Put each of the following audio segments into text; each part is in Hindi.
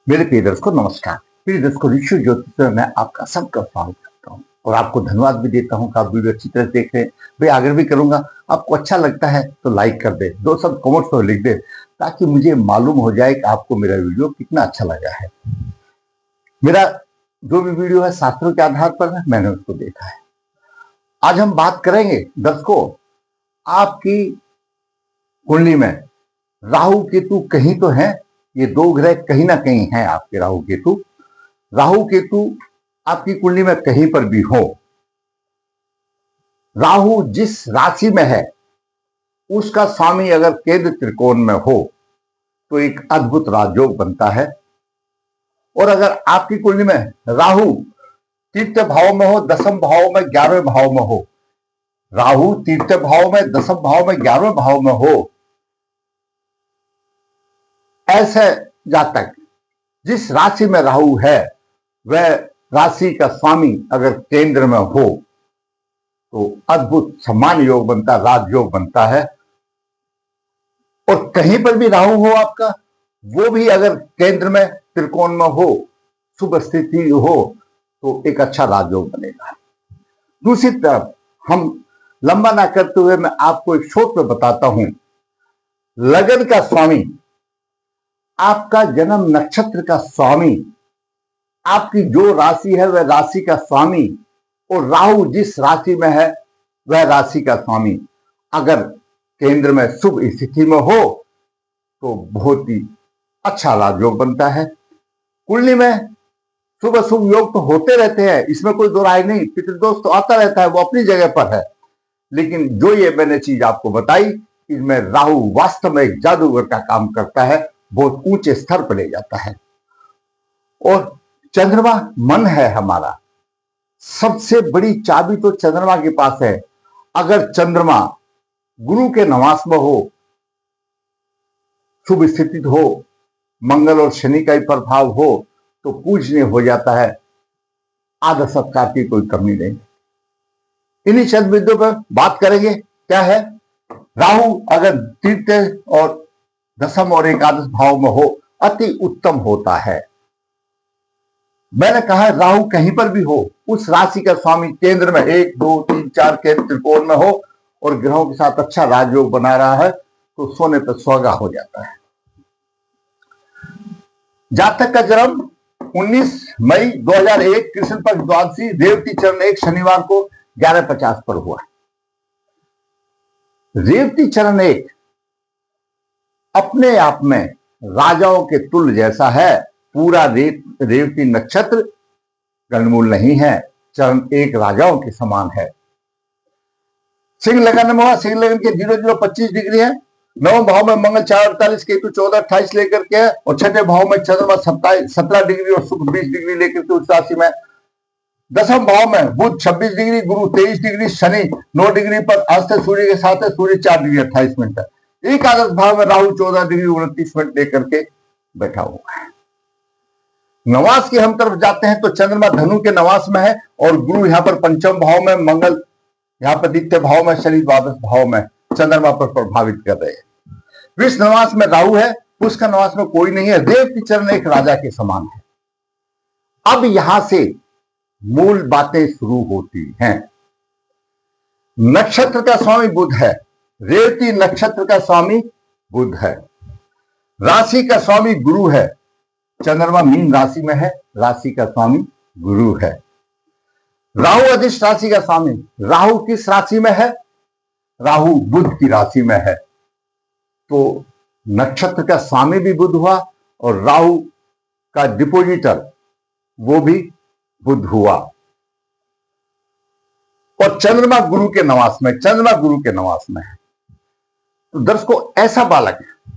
मेरे प्रिय दर्शकों नमस्कार। प्रिय दर्शकों, ऋषि ज्योतिष में मैं आपका सबका स्वागत करता हूँ और आपको धन्यवाद भी देता हूँ कि आप वीडियो अच्छी तरह से देख रहे हैं। भाई आगे भी करूंगा, आपको अच्छा लगता है तो लाइक कर दे, दो शब्द कमेंट्स पर लिख दे ताकि मुझे मालूम हो जाए कि आपको मेरा वीडियो कितना अच्छा लगा है। मेरा जो भी वीडियो है शास्त्रों के आधार पर है, मैंने उसको देखा है। आज हम बात करेंगे दर्शकों, आपकी कुंडली में राहु केतु कहीं तो है, ये दो ग्रह कहीं ना कहीं हैं आपके राहु केतु आपकी कुंडली में कहीं पर भी हो। राहु जिस राशि में है उसका स्वामी अगर केंद्र त्रिकोण में हो तो एक अद्भुत राजयोग बनता है। और अगर आपकी कुंडली में राहु तृतीय भाव में हो, दसम भाव में, 11वें भाव में हो, राहु तृतीय भाव में, दसम भाव में, 11वें भाव में हो, ऐसे जातक जिस राशि में राहु है वह राशि का स्वामी अगर केंद्र में हो तो अद्भुत सम्मान योग बनता है, राजयोग बनता है। और कहीं पर भी राहु हो आपका, वो भी अगर केंद्र में त्रिकोण में हो, शुभ स्थिति हो तो एक अच्छा राजयोग बनेगा। दूसरी तरफ हम लंबा ना करते हुए मैं आपको एक शॉर्ट में बताता हूं। लगन का स्वामी, आपका जन्म नक्षत्र का स्वामी, आपकी जो राशि है वह राशि का स्वामी और राहु जिस राशि में है वह राशि का स्वामी अगर केंद्र में शुभ स्थिति में हो तो बहुत ही अच्छा राजयोग बनता है। कुंडली में शुभ अशुभ योग तो होते रहते हैं, इसमें कोई दो राय नहीं। पितृदोष तो आता रहता है, वो अपनी जगह पर है, लेकिन जो ये मैंने चीज आपको बताई, इसमें राहु वास्तव में एक जादूगर का काम करता है, बहुत ऊंचे स्तर पर ले जाता है। और चंद्रमा मन है हमारा, सबसे बड़ी चाबी तो चंद्रमा के पास है। अगर चंद्रमा गुरु के नवास में हो, शुभ स्थिति हो, मंगल और शनि का ही प्रभाव हो तो पूजनीय हो जाता है, आदर सत्कार की कोई कमी नहीं। इन्हीं चंद बिंदुओं पर बात करेंगे। क्या है, राहु अगर तृतीय और दसम और एकादश भाव में हो अति उत्तम होता है। मैंने कहा राहु कहीं पर भी हो, उस राशि का स्वामी केंद्र में 1, 2, 3, 4 केंद्र त्रिकोण में हो और ग्रहों के साथ अच्छा राजयोग बना रहा है तो सोने पर सुहागा हो जाता है। जातक का जन्म 19 मई 2001 कृष्ण पक्ष द्वादशी रेवती चरण 1 शनिवार को 11:50 पर हुआ। रेवती चरण 1 अपने आप में राजाओं के तुल्य जैसा है। पूरा रेवती नक्षत्र गणमूल नहीं है, चरण 1 राजाओं के समान है। सिंह लगन में हुआ, सिंह लगन के 0025 डिग्री है। 9वें भाव में मंगल 4:48, केतु 14:28 लेकर के है और 6ठे भाव में चंद्रमा 17 डिग्री और शुक्र 20 डिग्री लेकर के उस राशि में। 10वें भाव में बुध 26 डिग्री, गुरु 23 डिग्री, शनि 9 डिग्री पर अस्त सूर्य के साथ है, सूर्य 4 डिग्री 28 मिनट है। एकादश भाव में राहु 14 डिग्री 29 मिनट लेकर के बैठा हुआ है। नवास की हम तरफ जाते हैं तो चंद्रमा धनु के नवास में है और गुरु यहाँ पर पंचम भाव में, मंगल यहाँ पर द्वितीय भाव में, शनि द्वादश भाव में चंद्रमा पर प्रभावित कर रहे हैं। विष नवास में राहु है, उसका नवास में कोई नहीं है। रेवती चरण 1 राजा के समान है। अब यहां से मूल बातें शुरू होती हैं। नक्षत्र का स्वामी बुध है, रेवती नक्षत्र का स्वामी बुध है। राशि का स्वामी गुरु है, चंद्रमा मीन राशि में है, राशि का स्वामी गुरु है। राहु अधिष्ठ राशि का स्वामी, राहु किस राशि में है, राहु बुध की राशि में है, तो नक्षत्र का स्वामी भी बुध हुआ और राहु का डिपोजिटर वो भी बुध हुआ। और चंद्रमा गुरु के नवास में, चंद्रमा गुरु के नवास में है। तो दर्शकों, ऐसा बालक है,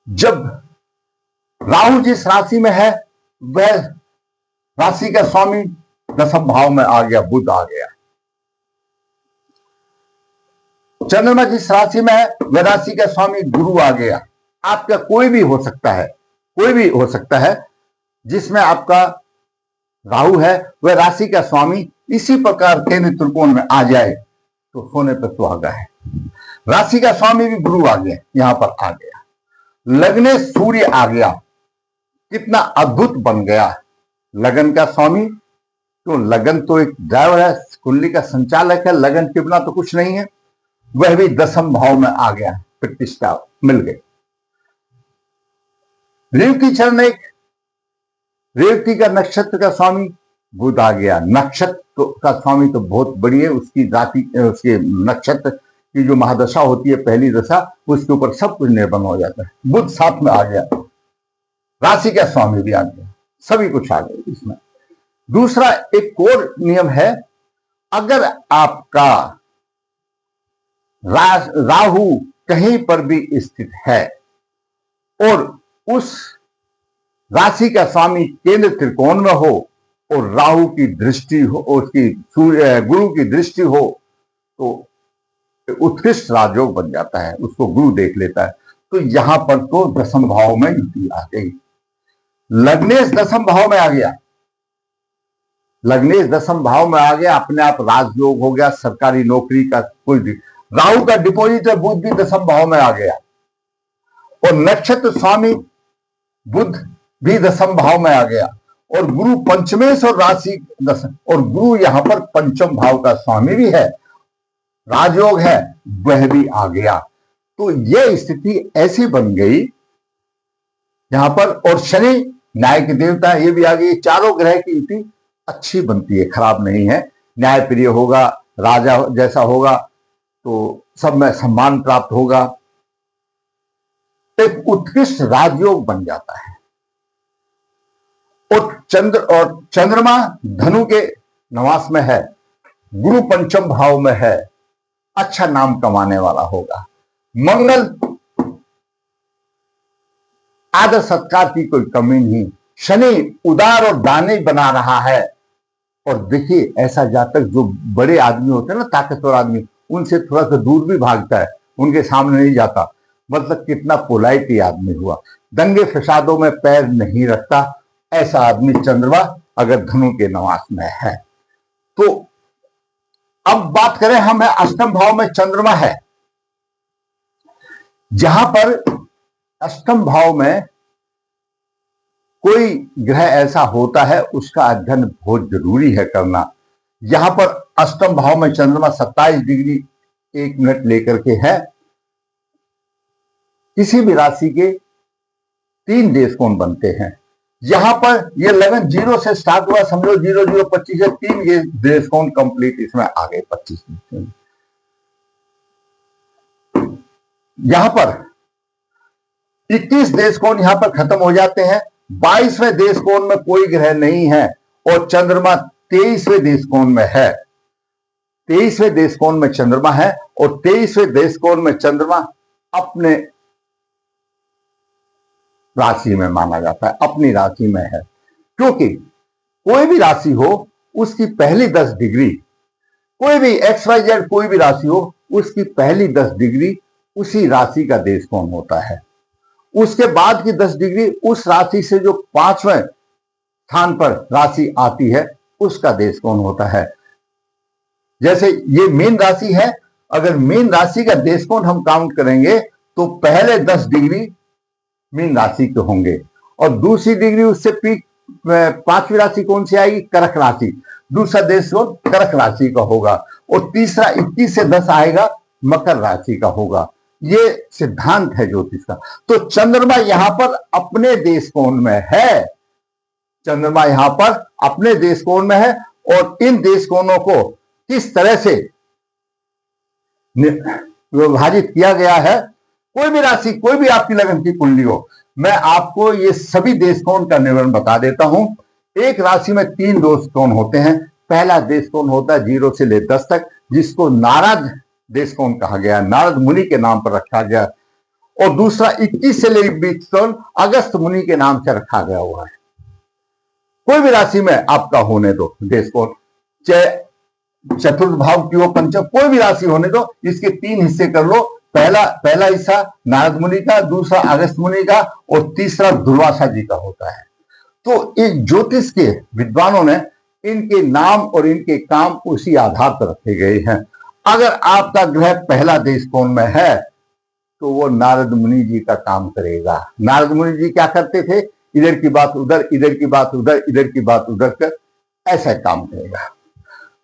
जब राहु जिस राशि में है वह राशि का स्वामी 10वें भाव में आ गया, बुध आ गया। चंद्रमा जिस राशि में है वह राशि का स्वामी गुरु आ गया। आपका कोई भी हो सकता है, कोई भी हो सकता है जिसमें आपका राहु है वह राशि का स्वामी इसी प्रकार केंद्र त्रिकोण में आ जाए तो सोने पर सुहागा है। राशि का स्वामी भी गुरु आ गया, यहां पर आ गया। लग्ने सूर्य आ गया, कितना अद्भुत बन गया। लगन का स्वामी, क्यों, लगन तो एक ड्राइवर है, कुंडली का संचालक है, लगन के बिना तो कुछ नहीं है। वह भी दसम भाव में आ गया, प्रतिष्ठा मिल गई। रेवती चरण, एक रेवती का नक्षत्र का स्वामी बुध आ गया। नक्षत्र का स्वामी तो बहुत बड़ी है, उसकी राशि, उसके नक्षत्र की जो महादशा होती है, पहली दशा, उसके ऊपर सब कुछ निर्भर हो जाता है। बुध साथ में आ गया, राशि का स्वामी भी आ गया, सभी कुछ आ गया इसमें। दूसरा एक और नियम है, अगर आपका राहु कहीं पर भी स्थित है और उस राशि का स्वामी केंद्र त्रिकोण में हो और राहु की दृष्टि हो, उसकी गुरु की दृष्टि हो, तो उत्कृष्ट राजयोग बन जाता है, उसको गुरु देख लेता है। तो यहां पर तो दसम भाव में युति आ गई। लग्नेश दसम भाव में आ गया, लग्नेश दसम भाव में आ गया, अपने आप राजयोग हो गया, सरकारी नौकरी का कोई भी। राहु का डिपॉजिट है, बुध भी दसम भाव में आ गया और नक्षत्र स्वामी बुध भी दसम भाव में आ गया और गुरु पंचमेश और राशि दसम, और गुरु यहां पर पंचम भाव का स्वामी भी है, राजयोग है, वह भी आ गया। तो यह स्थिति ऐसी बन गई यहां पर। और शनि न्याय के देवता, ये भी आ गई। चारों ग्रह की युति अच्छी बनती है, खराब नहीं है। न्याय प्रिय होगा, राजा जैसा होगा, तो सब में सम्मान प्राप्त होगा, एक उत्कृष्ट राजयोग बन जाता है। और चंद्रमा धनु के नवास में है, गुरु पंचम भाव में है, अच्छा नाम कमाने वाला होगा। मंगल आदर सत्कार की कोई कमी नहीं। शनि उदार और दानी बना रहा है। और देखिए, ऐसा जातक जो बड़े आदमी होते हैं ना, ताकतवर आदमी, उनसे थोड़ा सा दूर भी भागता है, उनके सामने नहीं जाता। मतलब कितना पोलाइटी आदमी हुआ। दंगे फसादों में पैर नहीं रखता, ऐसा आदमी चंद्रमा अगर धनु के नवास में है। तो अब बात करें हम, है अष्टम भाव में चंद्रमा है। जहां पर अष्टम भाव में कोई ग्रह ऐसा होता है, उसका अध्ययन बहुत जरूरी है करना। यहां पर अष्टम भाव में चंद्रमा 27 डिग्री 1 मिनट लेकर के है। किसी भी राशि के 3 देश कोण बनते हैं। यहां पर ये लगन 0 से स्टार्ट हुआ, समझो 0 0 25 है, 3 ये देश कोण कंप्लीट इसमें आ गए 25। यहां पर 21 देश कोण यहां पर खत्म हो जाते हैं। 22वें देश कोण में कोई ग्रह नहीं है और चंद्रमा 23वें देश कोण में है। 23वें देश कोण में चंद्रमा है और 23वें देश कोण में चंद्रमा अपने राशि में माना जाता है, अपनी राशि में है। क्योंकि कोई भी राशि हो, उसकी पहली 10 डिग्री, कोई भी XYZ कोई भी राशि हो, उसकी पहली 10 डिग्री उसी राशि का देश कोण होता है। उसके बाद की 10 डिग्री उस राशि से जो 5वें स्थान पर राशि आती है, उसका देश कोण होता है। जैसे ये मीन राशि है, अगर मीन राशि का देश कोण हम काउंट करेंगे तो पहले 10 डिग्री मीन राशि के होंगे और दूसरी डिग्री उससे 5वीं राशि कौन सी आएगी, कर्क राशि। दूसरा देश कोण कर्क राशि का होगा और तीसरा 21 से 10 आएगा, मकर राशि का होगा। ये सिद्धांत है ज्योतिष का। तो चंद्रमा यहां पर अपने देश कोण में है, चंद्रमा यहां पर अपने देश कोण में है और इन देश कोणों को किस तरह से विभाजित किया गया है। कोई भी राशि, कोई भी आपकी लगन की कुंडली हो, मैं आपको ये सभी देश कोण का विवरण बता देता हूं। एक राशि में 3 देश कोण होते हैं। पहला देश कोण होता है 0 से ले 10 तक, जिसको नारद देश कोण कहा गया, नारद मुनि के नाम पर रखा गया। और दूसरा 21 से ले 20 कोण अगस्त मुनि के नाम से रखा गया हुआ है। कोई भी राशि में आपका होने दो देश कोण, चाहे चतुर्थ भाव की हो, पंचम, कोई भी राशि होने दो। इसके 3 हिस्से कर लो। पहला हिस्सा नारद मुनि का, दूसरा अगस्त मुनि का और तीसरा दुर्वासा जी का होता है। तो इस ज्योतिष के विद्वानों ने इनके नाम और इनके काम उसी आधार पर रखे गए हैं। अगर आपका ग्रह पहला देश कोण में है तो वो नारद मुनि जी का काम करेगा। नारद मुनि जी क्या करते थे, इधर की बात उधर, इधर की बात उधर, इधर की बात उधर कर, ऐसा काम करेगा।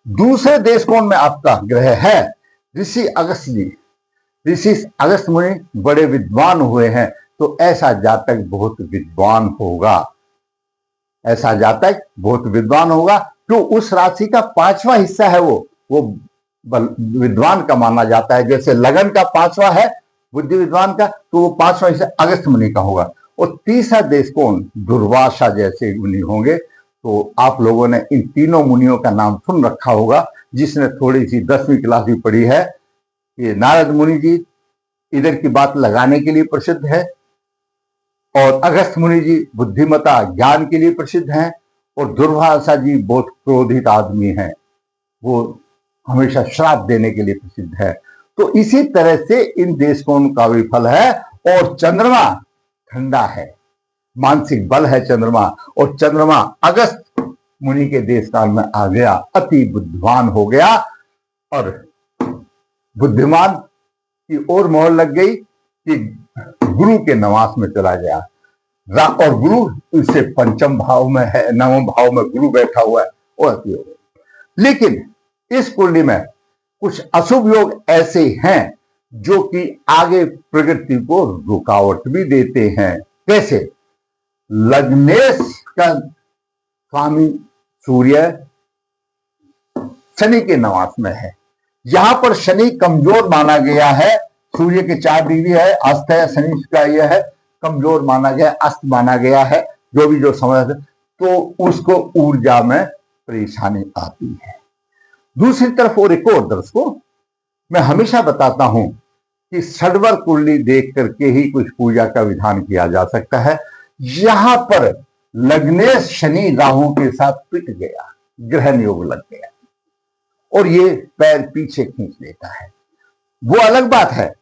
दूसरे देश कोण में आपका ग्रह है ऋषि अगस्त जी। ऋषि अगस्त मुनि बड़े विद्वान हुए हैं, तो ऐसा जातक बहुत विद्वान होगा, ऐसा जातक बहुत विद्वान होगा। तो उस राशि का पांचवा हिस्सा है वो विद्वान का माना जाता है। जैसे लगन का पांचवा है बुद्धि विद्वान का, तो वो पांचवा हिस्सा अगस्त मुनि का होगा। और तीसरा देश कौन, दुर्वासा जैसे मुनि होंगे। तो आप लोगों ने इन तीनों मुनियों का नाम सुन रखा होगा, जिसने थोड़ी सी 10वीं क्लास भी पढ़ी है। ये नारद मुनि जी इधर की बात लगाने के लिए प्रसिद्ध है, और अगस्त मुनि जी बुद्धिमता ज्ञान के लिए प्रसिद्ध हैं, और दुर्वासा जी बहुत क्रोधित आदमी हैं, वो हमेशा श्राप देने के लिए प्रसिद्ध है। तो इसी तरह से इन देश कोण का भी फल है। और चंद्रमा ठंडा है, मानसिक बल है चंद्रमा, और चंद्रमा अगस्त मुनि के देश काल में आ गया, अति बुद्धिमान हो गया, और बुद्धिमान की ओर मोहर लग गई कि गुरु के नवास में चला गया। और गुरु इससे पंचम भाव में है, नवम भाव में गुरु बैठा हुआ है, और अति हो गया। लेकिन इस कुंडली में कुछ अशुभ योग ऐसे हैं जो कि आगे प्रगति को रुकावट भी देते हैं। कैसे? लग्नेश का स्वामी सूर्य शनि के नवास में है। यहां पर शनि कमजोर माना गया है, सूर्य के 4 डिग्री है, अस्त है, शनि का यह है, कमजोर माना गया, अस्त माना गया है, जो भी जो समझ, तो उसको ऊर्जा में परेशानी आती है। दूसरी तरफ और एक और दर्शकों, मैं हमेशा बताता हूं कि षडवर कुंडली देख करके ही कुछ पूजा का विधान किया जा सकता है। यहां पर लग्नेश शनि राहु के साथ पिट गया, ग्रहण योग लग गया, और ये पैर पीछे खींच लेता है। वो अलग बात है,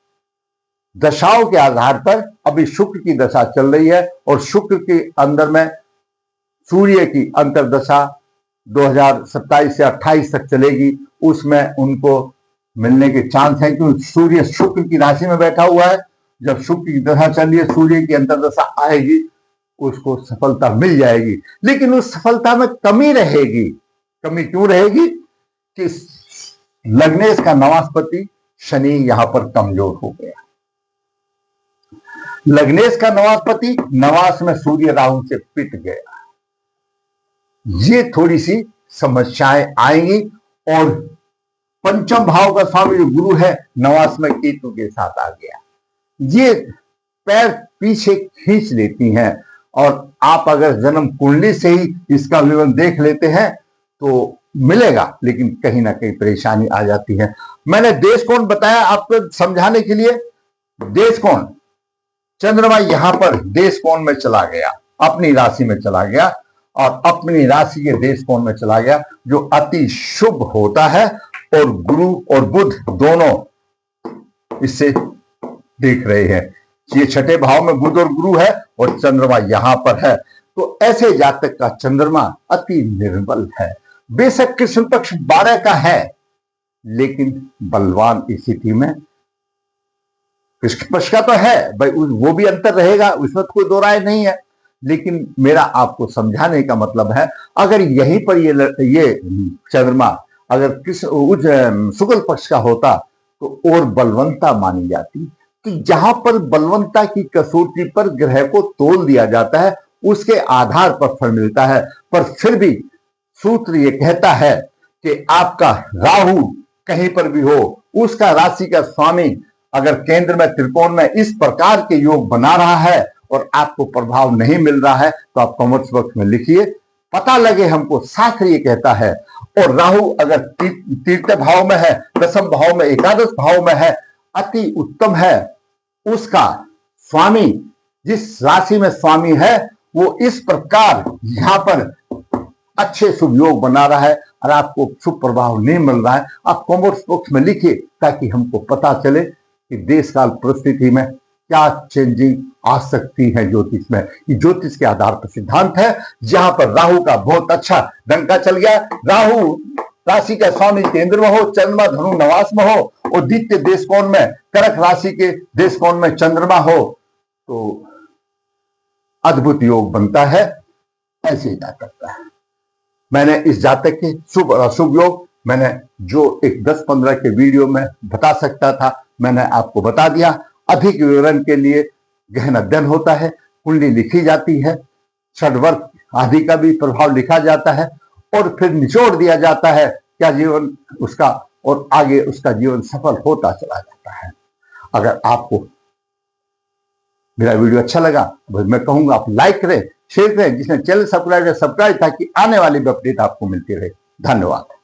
दशाओं के आधार पर अभी शुक्र की दशा चल रही है, और शुक्र के अंदर में सूर्य की अंतरदशा 2027 से 28 तक चलेगी। उसमें उनको मिलने के चांस हैं, क्योंकि सूर्य शुक्र की राशि में बैठा हुआ है। जब शुक्र की दशा चल रही है, सूर्य की अंतरदशा आएगी, उसको सफलता मिल जाएगी। लेकिन उस सफलता में कमी रहेगी। कमी क्यों रहेगी? कि लग्नेश का नवासपति शनि यहां पर कमजोर हो गया। लग्नेश का नवासपति नवास में सूर्य राहु से पिट गया, ये थोड़ी सी समस्याएं आएंगी। और पंचम भाव का स्वामी जो गुरु है, नवास में केतु के साथ आ गया, ये पैर पीछे खींच लेती हैं। और आप अगर जन्म कुंडली से ही इसका विवरण देख लेते हैं तो मिलेगा, लेकिन कहीं ना कहीं परेशानी आ जाती है। मैंने देश कोण बताया आपको समझाने के लिए। देश कोण, चंद्रमा यहां पर देश कोण में चला गया, अपनी राशि में चला गया, और अपनी राशि के देश कोण में चला गया, जो अति शुभ होता है। और गुरु और बुध दोनों इससे देख रहे हैं। ये 6ठे भाव में बुध और गुरु है, और चंद्रमा यहां पर है। तो ऐसे जातक का चंद्रमा अति निर्बल है। बेशक कृष्ण पक्ष 12 का है, लेकिन बलवान स्थिति में कृष्ण पक्ष का तो है भाई, वो भी अंतर रहेगा, उसमें कोई दो राय नहीं है। लेकिन मेरा आपको समझाने का मतलब है, अगर यहीं पर ये चंद्रमा अगर कृष्ण शुक्ल पक्ष का होता तो और बलवंता मानी जाती। कि जहां पर बलवंता की कसौटी पर ग्रह को तोल दिया जाता है, उसके आधार पर फल मिलता है। पर फिर भी सूत्र ये कहता है कि आपका राहु कहीं पर भी हो, उसका राशि का स्वामी अगर केंद्र में त्रिकोण में इस प्रकार के योग बना रहा है और आपको प्रभाव नहीं मिल रहा है, तो आप कमेंट्स बॉक्स में लिखिए, पता लगे हमको। शास्त्र ये कहता है। और राहु अगर तीसरे भाव में है, दसम भाव में, एकादश भाव में है, अति उत्तम है। उसका स्वामी, जिस राशि में स्वामी है, वो इस प्रकार यहां पर अच्छे शुभ योग बना रहा है और आपको शुभ प्रभाव नहीं मिल रहा है, आप कमेंट्स बॉक्स में लिखिए, ताकि हमको पता चले कि देश काल परिस्थिति में क्या चेंजिंग आ सकती है ज्योतिष में। ये ज्योतिष के आधार पर सिद्धांत है। जहां पर राहु का बहुत अच्छा डंका चल गया, राहु राशि का स्वामी केंद्र में हो, चंद्रमा धनु नवास में हो, और द्वितीय देश कोण में कर्क राशि के देश कोण में चंद्रमा हो, तो अद्भुत योग बनता है, ऐसे जातक का। मैंने इस जातक के शुभ और अशुभ योग मैंने जो एक 10-15 के वीडियो में बता सकता था मैंने आपको बता दिया। अधिक विवरण के लिए गहन अध्ययन होता है, कुंडली लिखी जाती है, षड्वर्ग आदि का भी प्रभाव लिखा जाता है और फिर निचोड़ दिया जाता है क्या जीवन उसका, और आगे उसका जीवन सफल होता चला जाता है। अगर आपको मेरा वीडियो अच्छा लगा तो मैं कहूंगा आप लाइक करें, शेयर करें, जिसने चैनल सब्सक्राइब ताकि आने वाली अपडेट आपको मिलती रहे। धन्यवाद।